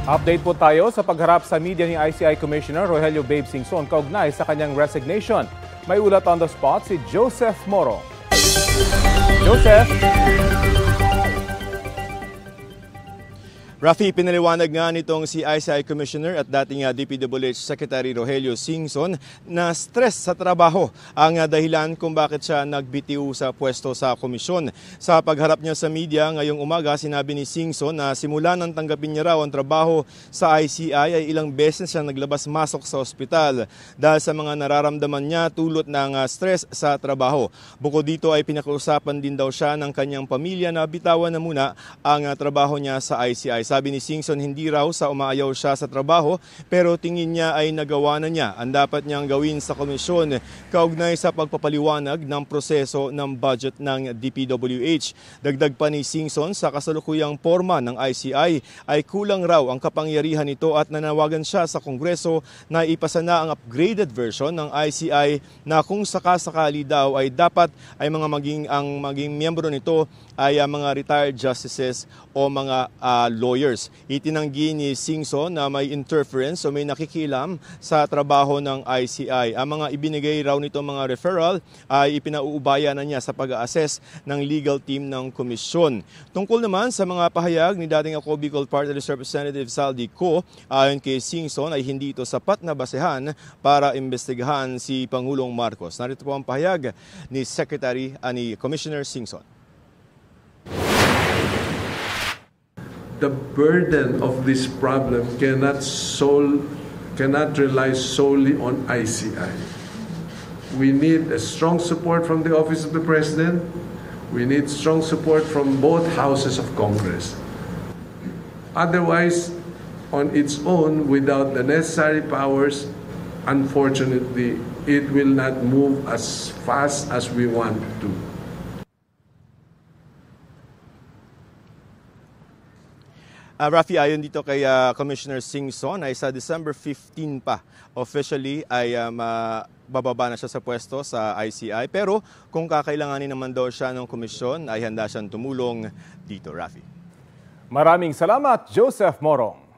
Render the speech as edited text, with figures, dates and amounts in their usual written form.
Update po tayo sa pagharap sa media ni ICI Commissioner Rogelio Babe Singson kaugnay sa kanyang resignation. May ulat on the spot si Joseph Moro. Joseph! Rafi, pinaliwanag nga nitong si ICI Commissioner at dating DPWH Secretary Rogelio Singson na stress sa trabaho ang dahilan kung bakit siya nagbitiw sa pwesto sa komisyon. Sa pagharap niya sa media ngayong umaga, sinabi ni Singson na simula nang tanggapin niya raw ang trabaho sa ICI ay ilang beses siya naglabas-masok sa ospital dahil sa mga nararamdaman niya tulot ng stress sa trabaho. Bukod dito ay pinakiusapan din daw siya ng kanyang pamilya na bitawan na muna ang trabaho niya sa ICI. Sabi ni Singson, hindi raw sa umaayaw siya sa trabaho pero tingin niya ay nagawa na niya ang dapat niyang gawin sa komisyon kaugnay sa pagpapaliwanag ng proseso ng budget ng DPWH. Dagdag pa ni Singson, sa kasalukuyang forma ng ICI ay kulang raw ang kapangyarihan nito at nanawagan siya sa Kongreso na ipasa na ang upgraded version ng ICI na kung sakasakali daw ay dapat ay ang maging miyembro nito ay mga retired justices o mga lawyers. Itinanggi ni Singson na may interference o may nakikialam sa trabaho ng ICI. Ang mga ibinigay raw nito mga referral ay ipinauubaya na niya sa pag-assess ng legal team ng komisyon. Tungkol naman sa mga pahayag ni dating Ako Bicol Party List Representative Saldi Co, ayon kay Singson ay hindi ito sapat na basehan para imbestigahan si Pangulong Marcos. Narito po ang pahayag ni ni Commissioner Singson. The burden of this problem cannot rely solely on ICI. We need a strong support from the Office of the President. We need strong support from both houses of Congress. Otherwise, on its own, without the necessary powers, unfortunately, it will not move as fast as we want to. Rafi, ayon dito kay Commissioner Singson ay sa December 15 pa officially ay bababa na siya sa pwesto sa ICI. Pero kung kakailanganin naman daw siya ng komisyon ay handa siyang tumulong dito, Rafi. Maraming salamat, Joseph Morong.